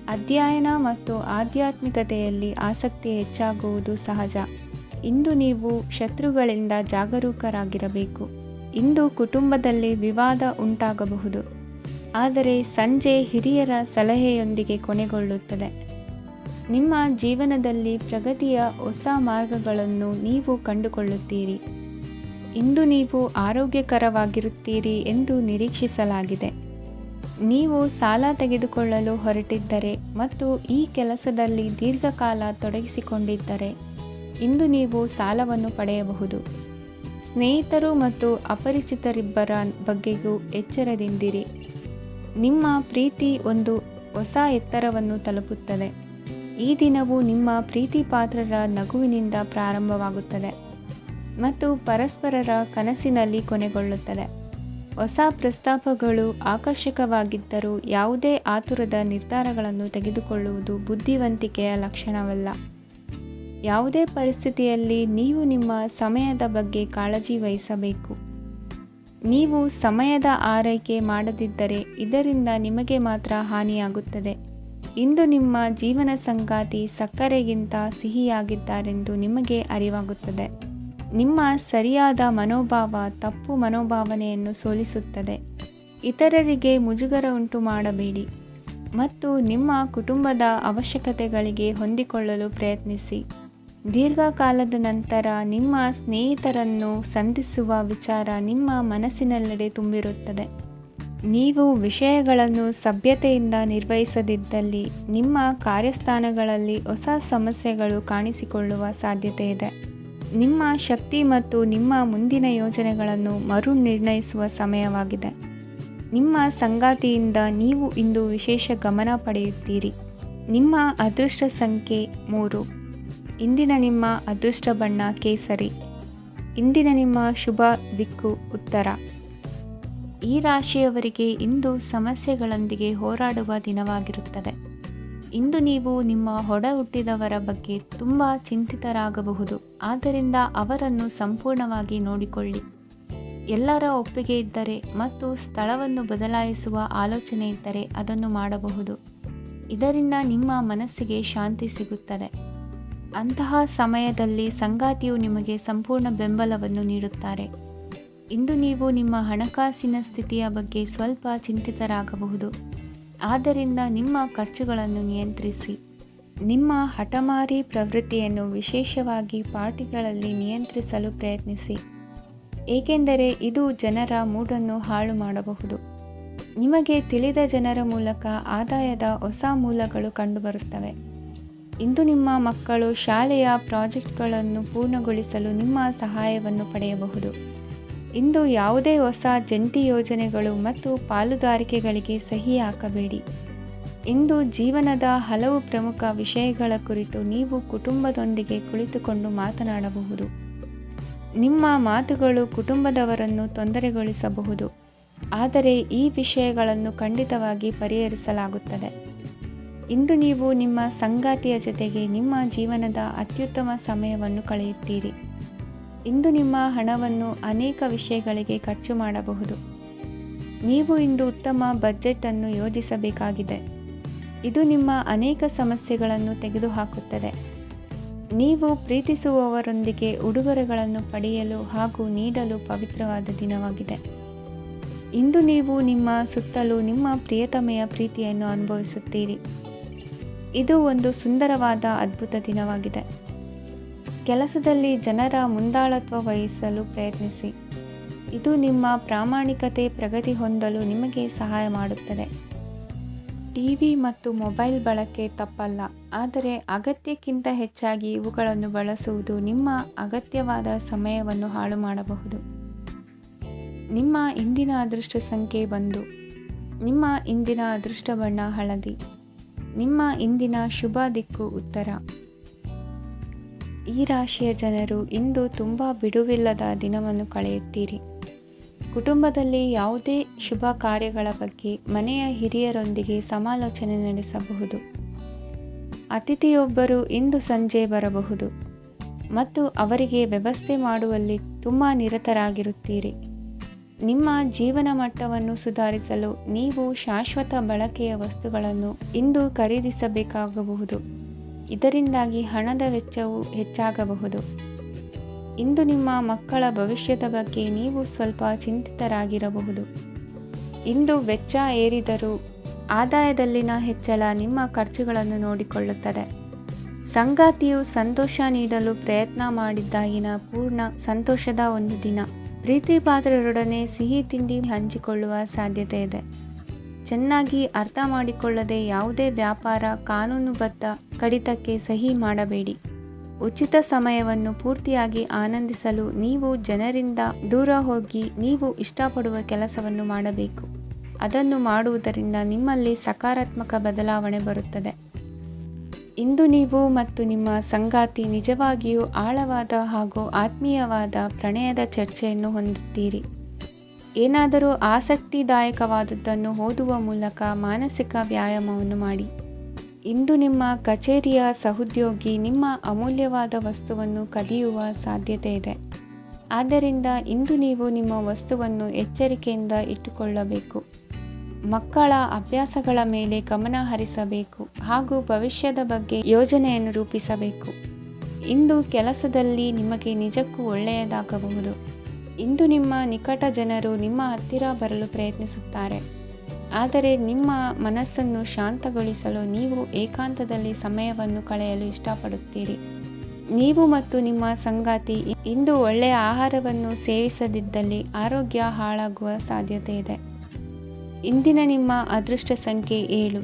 ಅಧ್ಯಯನ ಮತ್ತು ಆಧ್ಯಾತ್ಮಿಕತೆಯಲ್ಲಿ ಆಸಕ್ತಿ ಹೆಚ್ಚಾಗುವುದು ಸಹಜ. ಇಂದು ನೀವು ಶತ್ರುಗಳಿಂದ ಜಾಗರೂಕರಾಗಿರಬೇಕು. ಇಂದು ಕುಟುಂಬದಲ್ಲಿ ವಿವಾದ ಉಂಟಾಗಬಹುದು, ಆದರೆ ಸಂಜೆ ಹಿರಿಯರ ಸಲಹೆಯೊಂದಿಗೆ ಕೊನೆಗೊಳ್ಳುತ್ತದೆ. ನಿಮ್ಮ ಜೀವನದಲ್ಲಿ ಪ್ರಗತಿಯ ಹೊಸ ಮಾರ್ಗಗಳನ್ನು ನೀವು ಕಂಡುಕೊಳ್ಳುತ್ತೀರಿ. ಇಂದು ನೀವು ಆರೋಗ್ಯಕರವಾಗಿರುತ್ತೀರಿ ಎಂದು ನಿರೀಕ್ಷಿಸಲಾಗಿದೆ. ನೀವು ಸಾಲ ತೆಗೆದುಕೊಳ್ಳಲು ಹೊರಟಿದ್ದರೆ ಮತ್ತು ಈ ಕೆಲಸದಲ್ಲಿ ದೀರ್ಘಕಾಲ ತೊಡಗಿಸಿಕೊಂಡಿದ್ದರೆ ಇಂದು ನೀವು ಸಾಲವನ್ನು ಪಡೆಯಬಹುದು. ಸ್ನೇಹಿತರು ಮತ್ತು ಅಪರಿಚಿತರಿಬ್ಬರ ಬಗ್ಗೆಯೂ ಎಚ್ಚರದಿಂದಿರಿ. ನಿಮ್ಮ ಪ್ರೀತಿ ಒಂದು ಹೊಸ ಎತ್ತರವನ್ನು ತಲುಪುತ್ತದೆ. ಈ ದಿನವು ನಿಮ್ಮ ಪ್ರೀತಿ ಪಾತ್ರರ ನಗುವಿನಿಂದ ಪ್ರಾರಂಭವಾಗುತ್ತದೆ ಮತ್ತು ಪರಸ್ಪರರ ಕನಸಿನಲ್ಲಿ ಕೊನೆಗೊಳ್ಳುತ್ತದೆ. ಹೊಸ ಪ್ರಸ್ತಾಪಗಳು ಆಕರ್ಷಕವಾಗಿದ್ದರೂ ಯಾವುದೇ ಆತುರದ ನಿರ್ಧಾರಗಳನ್ನು ತೆಗೆದುಕೊಳ್ಳುವುದು ಬುದ್ಧಿವಂತಿಕೆಯ ಲಕ್ಷಣವಲ್ಲ. ಯಾವುದೇ ಪರಿಸ್ಥಿತಿಯಲ್ಲಿ ನೀವು ನಿಮ್ಮ ಸಮಯದ ಬಗ್ಗೆ ಕಾಳಜಿ ವಹಿಸಬೇಕು. ನೀವು ಸಮಯದ ಆರೈಕೆ ಮಾಡದಿದ್ದರೆ ಇದರಿಂದ ನಿಮಗೆ ಮಾತ್ರ ಹಾನಿಯಾಗುತ್ತದೆ. ಇಂದು ನಿಮ್ಮ ಜೀವನ ಸಂಗಾತಿ ಸಕ್ಕರೆಗಿಂತ ಸಿಹಿಯಾಗಿದ್ದಾರೆಂದು ನಿಮಗೆ ಅರಿವಾಗುತ್ತದೆ. ನಿಮ್ಮ ಸರಿಯಾದ ಮನೋಭಾವ ತಪ್ಪು ಮನೋಭಾವನೆಯನ್ನು ಸೋಲಿಸುತ್ತದೆ. ಇತರರಿಗೆ ಮುಜುಗರ ಉಂಟು ಮಾಡಬೇಡಿ ಮತ್ತು ನಿಮ್ಮ ಕುಟುಂಬದ ಅವಶ್ಯಕತೆಗಳಿಗೆ ಹೊಂದಿಕೊಳ್ಳಲು ಪ್ರಯತ್ನಿಸಿ. ದೀರ್ಘಕಾಲದ ನಂತರ ನಿಮ್ಮ ಸ್ನೇಹಿತರನ್ನು ಸಂಧಿಸುವ ವಿಚಾರ ನಿಮ್ಮ ಮನಸ್ಸಿನೆಲ್ಲೆಡೆ ತುಂಬಿರುತ್ತದೆ. ನೀವು ವಿಷಯಗಳನ್ನು ಸಭ್ಯತೆಯಿಂದ ನಿರ್ವಹಿಸದಿದ್ದಲ್ಲಿ ನಿಮ್ಮ ಕಾರ್ಯಸ್ಥಾನಗಳಲ್ಲಿ ಹೊಸ ಸಮಸ್ಯೆಗಳು ಕಾಣಿಸಿಕೊಳ್ಳುವ ಸಾಧ್ಯತೆ ಇದೆ. ನಿಮ್ಮ ಶಕ್ತಿ ಮತ್ತು ನಿಮ್ಮ ಮುಂದಿನ ಯೋಜನೆಗಳನ್ನು ಮರು ನಿರ್ಣಯಿಸುವ ಸಮಯವಾಗಿದೆ. ನಿಮ್ಮ ಸಂಗಾತಿಯಿಂದ ನೀವು ಇಂದು ವಿಶೇಷ ಗಮನ ಪಡೆಯುತ್ತೀರಿ. ನಿಮ್ಮ ಅದೃಷ್ಟ ಸಂಖ್ಯೆ 3. ಇಂದಿನ ನಿಮ್ಮ ಅದೃಷ್ಟ ಬಣ್ಣ ಕೇಸರಿ. ಇಂದಿನ ನಿಮ್ಮ ಶುಭ ದಿಕ್ಕು ಉತ್ತರ. ಈ ರಾಶಿಯವರಿಗೆ ಇಂದು ಸಮಸ್ಯೆಗಳೊಂದಿಗೆ ಹೋರಾಡುವ ದಿನವಾಗಿರುತ್ತದೆ. ಇಂದು ನೀವು ನಿಮ್ಮ ಒಡ ಹುಟ್ಟಿದವರ ಬಗ್ಗೆ ತುಂಬ ಚಿಂತಿತರಾಗಬಹುದು. ಆದ್ದರಿಂದ ಅವರನ್ನು ಸಂಪೂರ್ಣವಾಗಿ ನೋಡಿಕೊಳ್ಳಿ. ಎಲ್ಲರ ಒಪ್ಪಿಗೆ ಇದ್ದರೆ ಮತ್ತು ಸ್ಥಳವನ್ನು ಬದಲಾಯಿಸುವ ಆಲೋಚನೆ ಇದ್ದರೆ ಅದನ್ನು ಮಾಡಬಹುದು. ಇದರಿಂದ ನಿಮ್ಮ ಮನಸ್ಸಿಗೆ ಶಾಂತಿ ಸಿಗುತ್ತದೆ. ಅಂತಹ ಸಮಯದಲ್ಲಿ ಸಂಗಾತಿಯು ನಿಮಗೆ ಸಂಪೂರ್ಣ ಬೆಂಬಲವನ್ನು ನೀಡುತ್ತಾರೆ. ಇಂದು ನೀವು ನಿಮ್ಮ ಹಣಕಾಸಿನ ಸ್ಥಿತಿಯ ಬಗ್ಗೆ ಸ್ವಲ್ಪ ಚಿಂತಿತರಾಗಬಹುದು. ಆದ್ದರಿಂದ ನಿಮ್ಮ ಖರ್ಚುಗಳನ್ನು ನಿಯಂತ್ರಿಸಿ. ನಿಮ್ಮ ಹಠಮಾರಿ ಪ್ರವೃತ್ತಿಯನ್ನು ವಿಶೇಷವಾಗಿ ಪಾರ್ಟಿಗಳಲ್ಲಿ ನಿಯಂತ್ರಿಸಲು ಪ್ರಯತ್ನಿಸಿ, ಏಕೆಂದರೆ ಇದು ಜನರ ಮೂಡನ್ನು ಹಾಳು ಮಾಡಬಹುದು. ನಿಮಗೆ ತಿಳಿದ ಜನರ ಮೂಲಕ ಆದಾಯದ ಹೊಸ ಮೂಲಗಳು ಕಂಡುಬರುತ್ತವೆ. ಇಂದು ನಿಮ್ಮ ಮಕ್ಕಳು ಶಾಲೆಯ ಪ್ರಾಜೆಕ್ಟ್ಗಳನ್ನು ಪೂರ್ಣಗೊಳಿಸಲು ನಿಮ್ಮ ಸಹಾಯವನ್ನು ಪಡೆಯಬಹುದು. ಇಂದು ಯಾವುದೇ ಹೊಸ ಜಂಟಿ ಯೋಜನೆಗಳು ಮತ್ತು ಪಾಲುದಾರಿಕೆಗಳಿಗೆ ಸಹಿ ಹಾಕಬೇಡಿ. ಇಂದು ಜೀವನದ ಹಲವು ಪ್ರಮುಖ ವಿಷಯಗಳ ಕುರಿತು ನೀವು ಕುಟುಂಬದೊಂದಿಗೆ ಕುಳಿತುಕೊಂಡು ಮಾತನಾಡಬಹುದು. ನಿಮ್ಮ ಮಾತುಗಳು ಕುಟುಂಬದವರನ್ನು ತೊಂದರೆಗೊಳಿಸಬಹುದು, ಆದರೆ ಈ ವಿಷಯಗಳನ್ನು ಖಂಡಿತವಾಗಿ ಪರಿಹರಿಸಲಾಗುತ್ತದೆ. ಇಂದು ನೀವು ನಿಮ್ಮ ಸಂಗಾತಿಯ ಜೊತೆಗೆ ನಿಮ್ಮ ಜೀವನದ ಅತ್ಯುತ್ತಮ ಸಮಯವನ್ನು ಕಳೆಯುತ್ತೀರಿ. ಇಂದು ನಿಮ್ಮ ಹಣವನ್ನು ಅನೇಕ ವಿಷಯಗಳಿಗೆ ಖರ್ಚು ಮಾಡಬಹುದು. ನೀವು ಇಂದು ಉತ್ತಮ ಬಜೆಟ್ ಅನ್ನು ಯೋಜಿಸಬೇಕಾಗಿದೆ. ಇದು ನಿಮ್ಮ ಅನೇಕ ಸಮಸ್ಯೆಗಳನ್ನು ತೆಗೆದುಹಾಕುತ್ತದೆ. ನೀವು ಪ್ರೀತಿಸುವವರೊಂದಿಗೆ ಉಡುಗೊರೆಗಳನ್ನು ಪಡೆಯಲು ಹಾಗೂ ನೀಡಲು ಪವಿತ್ರವಾದ ದಿನವಾಗಿದೆ. ಇಂದು ನೀವು ನಿಮ್ಮ ಸುತ್ತಲೂ ನಿಮ್ಮ ಪ್ರಿಯತಮೆಯ ಪ್ರೀತಿಯನ್ನು ಅನುಭವಿಸುತ್ತೀರಿ. ಇದು ಒಂದು ಸುಂದರವಾದ ಅದ್ಭುತ ದಿನವಾಗಿದೆ. ಕೆಲಸದಲ್ಲಿ ಜನರ ಮುಂದಾಳತ್ವ ವಹಿಸಲು ಪ್ರಯತ್ನಿಸಿ. ಇದು ನಿಮ್ಮ ಪ್ರಾಮಾಣಿಕತೆ ಪ್ರಗತಿ ಹೊಂದಲು ನಿಮಗೆ ಸಹಾಯ ಮಾಡುತ್ತದೆ. ಟಿವಿ ಮತ್ತು ಮೊಬೈಲ್ ಬಳಕೆ ತಪ್ಪಲ್ಲ, ಆದರೆ ಅಗತ್ಯಕ್ಕಿಂತ ಹೆಚ್ಚಾಗಿ ಇವುಗಳನ್ನು ಬಳಸುವುದು ನಿಮ್ಮ ಅಗತ್ಯವಾದ ಸಮಯವನ್ನು ಹಾಳು ಮಾಡಬಹುದು. ನಿಮ್ಮ ಇಂದಿನ ಅದೃಷ್ಟ ಸಂಖ್ಯೆ 1. ನಿಮ್ಮ ಇಂದಿನ ಅದೃಷ್ಟ ಬಣ್ಣ ಹಳದಿ. ನಿಮ್ಮ ಇಂದಿನ ಶುಭ ದಿಕ್ಕು ಉತ್ತರ. ಈ ರಾಶಿಯ ಜನರು ಇಂದು ತುಂಬ ಬಿಡುವಿಲ್ಲದ ದಿನವನ್ನು ಕಳೆಯುತ್ತೀರಿ. ಕುಟುಂಬದಲ್ಲಿ ಯಾವುದೇ ಶುಭ ಕಾರ್ಯಗಳ ಬಗ್ಗೆ ಮನೆಯ ಹಿರಿಯರೊಂದಿಗೆ ಸಮಾಲೋಚನೆ ನಡೆಸಬಹುದು. ಅತಿಥಿಯೊಬ್ಬರು ಇಂದು ಸಂಜೆ ಬರಬಹುದು ಮತ್ತು ಅವರಿಗೆ ವ್ಯವಸ್ಥೆ ಮಾಡುವಲ್ಲಿ ತುಂಬ ನಿರತರಾಗಿರುತ್ತೀರಿ. ನಿಮ್ಮ ಜೀವನ ಮಟ್ಟವನ್ನು ಸುಧಾರಿಸಲು ನೀವು ಶಾಶ್ವತ ಬಳಕೆಯ ವಸ್ತುಗಳನ್ನು ಇಂದು ಖರೀದಿಸಬೇಕಾಗಬಹುದು. ಇದರಿಂದಾಗಿ ಹಣದ ವೆಚ್ಚವು ಹೆಚ್ಚಾಗಬಹುದು. ಇಂದು ನಿಮ್ಮ ಮಕ್ಕಳ ಭವಿಷ್ಯದ ಬಗ್ಗೆ ನೀವು ಸ್ವಲ್ಪ ಚಿಂತಿತರಾಗಿರಬಹುದು. ಇಂದು ವೆಚ್ಚ ಏರಿದರೂ ಆದಾಯದಲ್ಲಿನ ಹೆಚ್ಚಳ ನಿಮ್ಮ ಖರ್ಚುಗಳನ್ನು ನೋಡಿಕೊಳ್ಳುತ್ತದೆ. ಸಂಗಾತಿಯು ಸಂತೋಷ ನೀಡಲು ಪ್ರಯತ್ನ ಮಾಡಿದ್ದಾಗಿನ ಪೂರ್ಣ ಸಂತೋಷದ ಒಂದು ದಿನ. ಪ್ರೀತಿ ಪಾತ್ರರೊಡನೆ ಸಿಹಿ ತಿಂಡಿ ಹಂಚಿಕೊಳ್ಳುವ ಸಾಧ್ಯತೆ ಇದೆ. ಚೆನ್ನಾಗಿ ಅರ್ಥ ಮಾಡಿಕೊಳ್ಳದೆ ಯಾವುದೇ ವ್ಯಾಪಾರ ಕಾನೂನುಬದ್ಧ ಕಡಿತಕ್ಕೆ ಸಹಿ ಮಾಡಬೇಡಿ. ಉಚಿತ ಸಮಯವನ್ನು ಪೂರ್ತಿಯಾಗಿ ಆನಂದಿಸಲು ನೀವು ಜನರಿಂದ ದೂರ ಹೋಗಿ ನೀವು ಇಷ್ಟಪಡುವ ಕೆಲಸವನ್ನು ಮಾಡಬೇಕು. ಅದನ್ನು ಮಾಡುವುದರಿಂದ ನಿಮ್ಮಲ್ಲಿ ಸಕಾರಾತ್ಮಕ ಬದಲಾವಣೆ ಬರುತ್ತದೆ. ಇಂದು ನೀವು ಮತ್ತು ನಿಮ್ಮ ಸಂಗಾತಿ ನಿಜವಾಗಿಯೂ ಆಳವಾದ ಹಾಗೂ ಆತ್ಮೀಯವಾದ ಪ್ರಣಯದ ಚರ್ಚೆಯನ್ನು ಹೊಂದುತ್ತೀರಿ. ಏನಾದರೂ ಆಸಕ್ತಿದಾಯಕವಾದದ್ದನ್ನು ಓದುವ ಮೂಲಕ ಮಾನಸಿಕ ವ್ಯಾಯಾಮವನ್ನು ಮಾಡಿ. ಇಂದು ನಿಮ್ಮ ಕಚೇರಿಯ ಸಹೋದ್ಯೋಗಿ ನಿಮ್ಮ ಅಮೂಲ್ಯವಾದ ವಸ್ತುವನ್ನು ಕದಿಯುವ ಸಾಧ್ಯತೆ ಇದೆ. ಆದ್ದರಿಂದ ಇಂದು ನೀವು ನಿಮ್ಮ ವಸ್ತುವನ್ನು ಎಚ್ಚರಿಕೆಯಿಂದ ಇಟ್ಟುಕೊಳ್ಳಬೇಕು. ಮಕ್ಕಳ ಅಭ್ಯಾಸಗಳ ಮೇಲೆ ಗಮನ ಹರಿಸಬೇಕು ಹಾಗೂ ಭವಿಷ್ಯದ ಬಗ್ಗೆ ಯೋಜನೆಯನ್ನು ರೂಪಿಸಬೇಕು. ಇಂದು ಕೆಲಸದಲ್ಲಿ ನಿಮಗೆ ನಿಜಕ್ಕೂ ಒಳ್ಳೆಯದಾಗಬಹುದು. ಇಂದು ನಿಮ್ಮ ನಿಕಟ ಜನರು ನಿಮ್ಮ ಹತ್ತಿರ ಬರಲು ಪ್ರಯತ್ನಿಸುತ್ತಾರೆ. ಆದರೆ ನಿಮ್ಮ ಮನಸ್ಸನ್ನು ಶಾಂತಗೊಳಿಸಲು ನೀವು ಏಕಾಂತದಲ್ಲಿ ಸಮಯವನ್ನು ಕಳೆಯಲು ಇಷ್ಟಪಡುತ್ತೀರಿ. ನೀವು ಮತ್ತು ನಿಮ್ಮ ಸಂಗಾತಿ ಇಂದು ಒಳ್ಳೆಯ ಆಹಾರವನ್ನು ಸೇವಿಸದಿದ್ದಲ್ಲಿ ಆರೋಗ್ಯ ಹಾಳಾಗುವ ಸಾಧ್ಯತೆ ಇದೆ. ಇಂದಿನ ನಿಮ್ಮ ಅದೃಷ್ಟ ಸಂಖ್ಯೆ 7.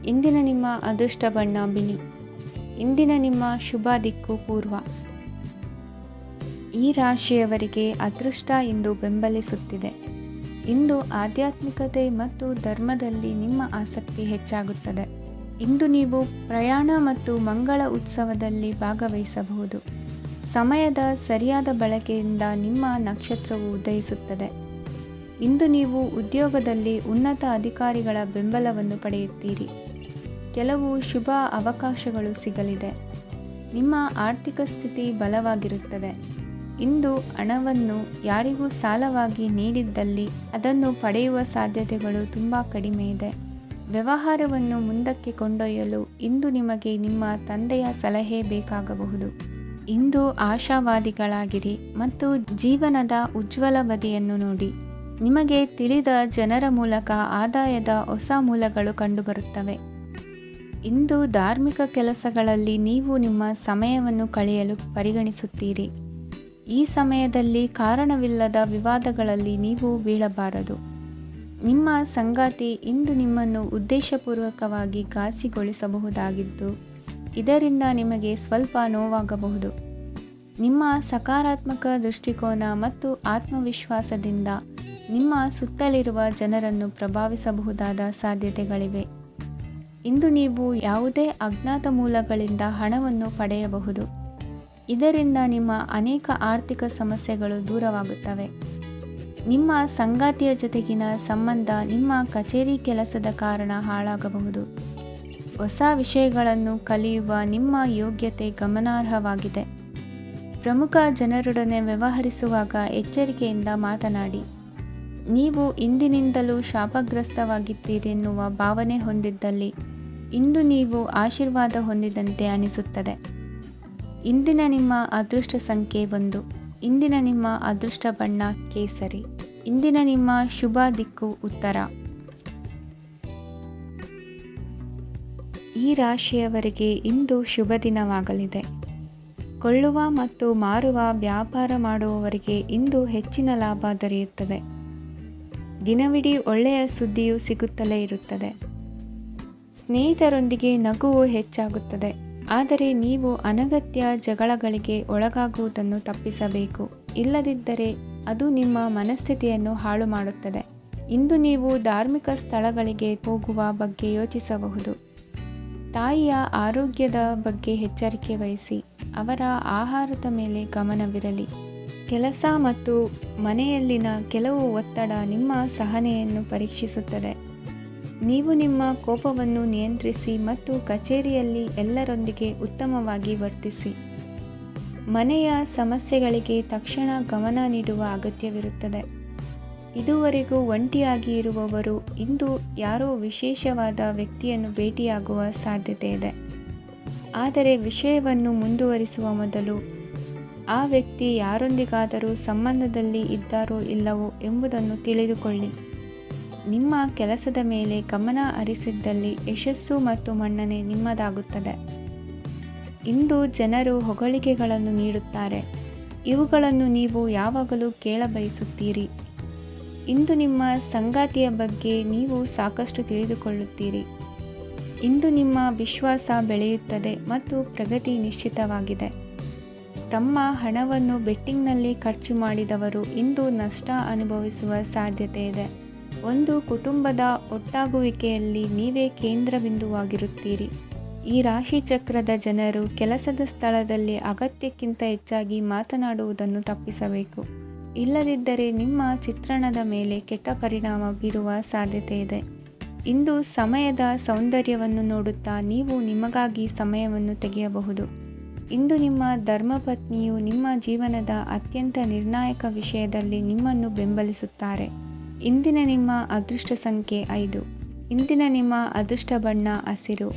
ಇಂದಿನ ನಿಮ್ಮ ಅದೃಷ್ಟ ಬಣ್ಣ ಬಿಳಿ. ಇಂದಿನ ನಿಮ್ಮ ಶುಭ ದಿಕ್ಕು ಪೂರ್ವ. ಈ ರಾಶಿಯವರಿಗೆ ಅದೃಷ್ಟ ಇಂದು ಬೆಂಬಲಿಸುತ್ತಿದೆ. ಇಂದು ಆಧ್ಯಾತ್ಮಿಕತೆ ಮತ್ತು ಧರ್ಮದಲ್ಲಿ ನಿಮ್ಮ ಆಸಕ್ತಿ ಹೆಚ್ಚಾಗುತ್ತದೆ. ಇಂದು ನೀವು ಪ್ರಯಾಣ ಮತ್ತು ಮಂಗಳ ಉತ್ಸವದಲ್ಲಿ ಭಾಗವಹಿಸಬಹುದು. ಸಮಯದ ಸರಿಯಾದ ಬಳಕೆಯಿಂದ ನಿಮ್ಮ ನಕ್ಷತ್ರವು ಉದಯಿಸುತ್ತದೆ. ಇಂದು ನೀವು ಉದ್ಯೋಗದಲ್ಲಿ ಉನ್ನತ ಅಧಿಕಾರಿಗಳ ಬೆಂಬಲವನ್ನು ಪಡೆಯುತ್ತೀರಿ. ಕೆಲವು ಶುಭ ಅವಕಾಶಗಳು ಸಿಗಲಿದೆ. ನಿಮ್ಮ ಆರ್ಥಿಕ ಸ್ಥಿತಿ ಬಲವಾಗಿರುತ್ತದೆ. ಇಂದು ಹಣವನ್ನು ಯಾರಿಗೂ ಸಾಲವಾಗಿ ನೀಡಿದ್ದಲ್ಲಿ ಅದನ್ನು ಪಡೆಯುವ ಸಾಧ್ಯತೆಗಳು ತುಂಬ ಕಡಿಮೆ ಇದೆ. ವ್ಯವಹಾರವನ್ನು ಮುಂದಕ್ಕೆ ಕೊಂಡೊಯ್ಯಲು ಇಂದು ನಿಮಗೆ ನಿಮ್ಮ ತಂದೆಯ ಸಲಹೆ ಬೇಕಾಗಬಹುದು. ಇಂದು ಆಶಾವಾದಿಗಳಾಗಿರಿ ಮತ್ತು ಜೀವನದ ಉಜ್ವಲ ಬದಿಯನ್ನು ನೋಡಿ. ನಿಮಗೆ ತಿಳಿದ ಜನರ ಮೂಲಕ ಆದಾಯದ ಹೊಸ ಮೂಲಗಳು ಕಂಡುಬರುತ್ತವೆ. ಇಂದು ಧಾರ್ಮಿಕ ಕೆಲಸಗಳಲ್ಲಿ ನೀವು ನಿಮ್ಮ ಸಮಯವನ್ನು ಕಳೆಯಲು ಪರಿಗಣಿಸುತ್ತೀರಿ. ಈ ಸಮಯದಲ್ಲಿ ಕಾರಣವಿಲ್ಲದ ವಿವಾದಗಳಲ್ಲಿ ನೀವು ಬೀಳಬಾರದು. ನಿಮ್ಮ ಸಂಗಾತಿ ಇಂದು ನಿಮ್ಮನ್ನು ಉದ್ದೇಶಪೂರ್ವಕವಾಗಿ ಘಾಸಿಗೊಳಿಸಬಹುದಾಗಿದ್ದು ಇದರಿಂದ ನಿಮಗೆ ಸ್ವಲ್ಪ ನೋವಾಗಬಹುದು. ನಿಮ್ಮ ಸಕಾರಾತ್ಮಕ ದೃಷ್ಟಿಕೋನ ಮತ್ತು ಆತ್ಮವಿಶ್ವಾಸದಿಂದ ನಿಮ್ಮ ಸುತ್ತಲಿರುವ ಜನರನ್ನು ಪ್ರಭಾವಿಸಬಹುದಾದ ಸಾಧ್ಯತೆಗಳಿವೆ. ಇಂದು ನೀವು ಯಾವುದೇ ಅಜ್ಞಾತ ಮೂಲಗಳಿಂದ ಹಣವನ್ನು ಪಡೆಯಬಹುದು. ಇದರಿಂದ ನಿಮ್ಮ ಅನೇಕ ಆರ್ಥಿಕ ಸಮಸ್ಯೆಗಳು ದೂರವಾಗುತ್ತವೆ. ನಿಮ್ಮ ಸಂಗಾತಿಯ ಜೊತೆಗಿನ ಸಂಬಂಧ ನಿಮ್ಮ ಕಚೇರಿ ಕೆಲಸದ ಕಾರಣ ಹಾಳಾಗಬಹುದು. ಹೊಸ ವಿಷಯಗಳನ್ನು ಕಲಿಯುವ ನಿಮ್ಮ ಯೋಗ್ಯತೆ ಗಮನಾರ್ಹವಾಗಿದೆ. ಪ್ರಮುಖ ಜನರೊಡನೆ ವ್ಯವಹರಿಸುವಾಗ ಎಚ್ಚರಿಕೆಯಿಂದ ಮಾತನಾಡಿ. ನೀವು ಇಂದಿನಿಂದಲೂ ಶಾಪಗ್ರಸ್ತವಾಗಿದ್ದೀರೆನ್ನುವ ಭಾವನೆ ಹೊಂದಿದ್ದಲ್ಲಿ ಇಂದು ನೀವು ಆಶೀರ್ವಾದ ಹೊಂದಿದಂತೆ ಅನಿಸುತ್ತದೆ. ಇಂದಿನ ನಿಮ್ಮ ಅದೃಷ್ಟ ಸಂಖ್ಯೆ 1. ಇಂದಿನ ನಿಮ್ಮ ಅದೃಷ್ಟ ಬಣ್ಣ ಕೇಸರಿ. ಇಂದಿನ ನಿಮ್ಮ ಶುಭ ದಿಕ್ಕು ಉತ್ತರ. ಈ ರಾಶಿಯವರಿಗೆ ಇಂದು ಶುಭ ದಿನವಾಗಲಿದೆ. ಕೊಳ್ಳುವ ಮತ್ತು ಮಾರುವ ವ್ಯಾಪಾರ ಮಾಡುವವರಿಗೆ ಇಂದು ಹೆಚ್ಚಿನ ಲಾಭ ದೊರೆಯುತ್ತದೆ. ದಿನವಿಡೀ ಒಳ್ಳೆಯ ಸುದ್ದಿಯು ಸಿಗುತ್ತಲೇ ಇರುತ್ತದೆ. ಸ್ನೇಹಿತರೊಂದಿಗೆ ನಗುವು ಹೆಚ್ಚಾಗುತ್ತದೆ. ಆದರೆ ನೀವು ಅನಗತ್ಯ ಜಗಳಗಳಿಗೆ ಒಳಗಾಗುವುದನ್ನು ತಪ್ಪಿಸಬೇಕು. ಇಲ್ಲದಿದ್ದರೆ ಅದು ನಿಮ್ಮ ಮನಸ್ಥಿತಿಯನ್ನು ಹಾಳು ಮಾಡುತ್ತದೆ. ಇಂದು ನೀವು ಧಾರ್ಮಿಕ ಸ್ಥಳಗಳಿಗೆ ಹೋಗುವ ಬಗ್ಗೆ ಯೋಚಿಸಬಹುದು. ತಾಯಿಯ ಆರೋಗ್ಯದ ಬಗ್ಗೆ ಎಚ್ಚರಿಕೆ ವಹಿಸಿ. ಅವರ ಆಹಾರದ ಮೇಲೆ ಗಮನವಿರಲಿ. ಕೆಲಸ ಮತ್ತು ಮನೆಯಲ್ಲಿನ ಕೆಲವು ಒತ್ತಡ ನಿಮ್ಮ ಸಹನೆಯನ್ನು ಪರೀಕ್ಷಿಸುತ್ತದೆ. ನೀವು ನಿಮ್ಮ ಕೋಪವನ್ನು ನಿಯಂತ್ರಿಸಿ ಮತ್ತು ಕಚೇರಿಯಲ್ಲಿ ಎಲ್ಲರೊಂದಿಗೆ ಉತ್ತಮವಾಗಿ ವರ್ತಿಸಿ. ಮನೆಯ ಸಮಸ್ಯೆಗಳಿಗೆ ತಕ್ಷಣ ಗಮನ ನೀಡುವ ಅಗತ್ಯವಿರುತ್ತದೆ. ಇದುವರೆಗೂ ಒಂಟಿಯಾಗಿ ಇರುವವರು ಇಂದು ಯಾರೋ ವಿಶೇಷವಾದ ವ್ಯಕ್ತಿಯನ್ನು ಭೇಟಿಯಾಗುವ ಸಾಧ್ಯತೆ ಇದೆ. ಆದರೆ ವಿಷಯವನ್ನು ಮುಂದುವರಿಸುವ ಮೊದಲು ಆ ವ್ಯಕ್ತಿ ಯಾರೊಂದಿಗಾದರೂ ಸಂಬಂಧದಲ್ಲಿ ಇದ್ದಾರೋ ಇಲ್ಲವೋ ಎಂಬುದನ್ನು ತಿಳಿದುಕೊಳ್ಳಿ. ನಿಮ್ಮ ಕೆಲಸದ ಮೇಲೆ ಗಮನ ಹರಿಸಿದ್ದಲ್ಲಿ ಯಶಸ್ಸು ಮತ್ತು ಮನ್ನಣೆ ನಿಮ್ಮದಾಗುತ್ತದೆ. ಇಂದು ಜನರು ಹೊಗಳಿಕೆಗಳನ್ನು ನೀಡುತ್ತಾರೆ. ಇವುಗಳನ್ನು ನೀವು ಯಾವಾಗಲೂ ಕೇಳಬಯಸುತ್ತೀರಿ. ಇಂದು ನಿಮ್ಮ ಸಂಗಾತಿಯ ಬಗ್ಗೆ ನೀವು ಸಾಕಷ್ಟು ತಿಳಿದುಕೊಳ್ಳುತ್ತೀರಿ. ಇಂದು ನಿಮ್ಮ ವಿಶ್ವಾಸ ಬೆಳೆಯುತ್ತದೆ ಮತ್ತು ಪ್ರಗತಿ ನಿಶ್ಚಿತವಾಗಿದೆ. ತಮ್ಮ ಹಣವನ್ನು ಬೆಟ್ಟಿಂಗ್ನಲ್ಲಿ ಖರ್ಚು ಮಾಡಿದವರು ಇಂದು ನಷ್ಟ ಅನುಭವಿಸುವ ಸಾಧ್ಯತೆ ಇದೆ. ಒಂದು ಕುಟುಂಬದ ಒಟ್ಟಾಗುವಿಕೆಯಲ್ಲಿ ನೀವೇ ಕೇಂದ್ರಬಿಂದುವಾಗಿರುತ್ತೀರಿ. ಈ ರಾಶಿಚಕ್ರದ ಜನರು ಕೆಲಸದ ಸ್ಥಳದಲ್ಲಿ ಅಗತ್ಯಕ್ಕಿಂತ ಹೆಚ್ಚಾಗಿ ಮಾತನಾಡುವುದನ್ನು ತಪ್ಪಿಸಬೇಕು. ಇಲ್ಲದಿದ್ದರೆ ನಿಮ್ಮ ಚಿತ್ರಣದ ಮೇಲೆ ಕೆಟ್ಟ ಪರಿಣಾಮ ಬೀರುವ ಸಾಧ್ಯತೆ ಇದೆ. ಇಂದು ಸಮಯದ ಸೌಂದರ್ಯವನ್ನು ನೋಡುತ್ತಾ ನೀವು ನಿಮಗಾಗಿ ಸಮಯವನ್ನು ತೆಗೆಯಬಹುದು. ಇಂದು ನಿಮ್ಮ ಧರ್ಮಪತ್ನಿಯು ನಿಮ್ಮ ಜೀವನದ ಅತ್ಯಂತ ನಿರ್ಣಾಯಕ ವಿಷಯದಲ್ಲಿ ನಿಮ್ಮನ್ನು ಬೆಂಬಲಿಸುತ್ತಾರೆ. ಇಂದಿನ ನಿಮ್ಮ ಅದೃಷ್ಟ ಸಂಖ್ಯೆ 5. ಇಂದಿನ ನಿಮ್ಮ ಅದೃಷ್ಟ ಬಣ್ಣ ಹಸಿರು.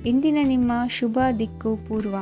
ಇಂದಿನ ನಿಮ್ಮ ಶುಭ ದಿಕ್ಕು ಪೂರ್ವ.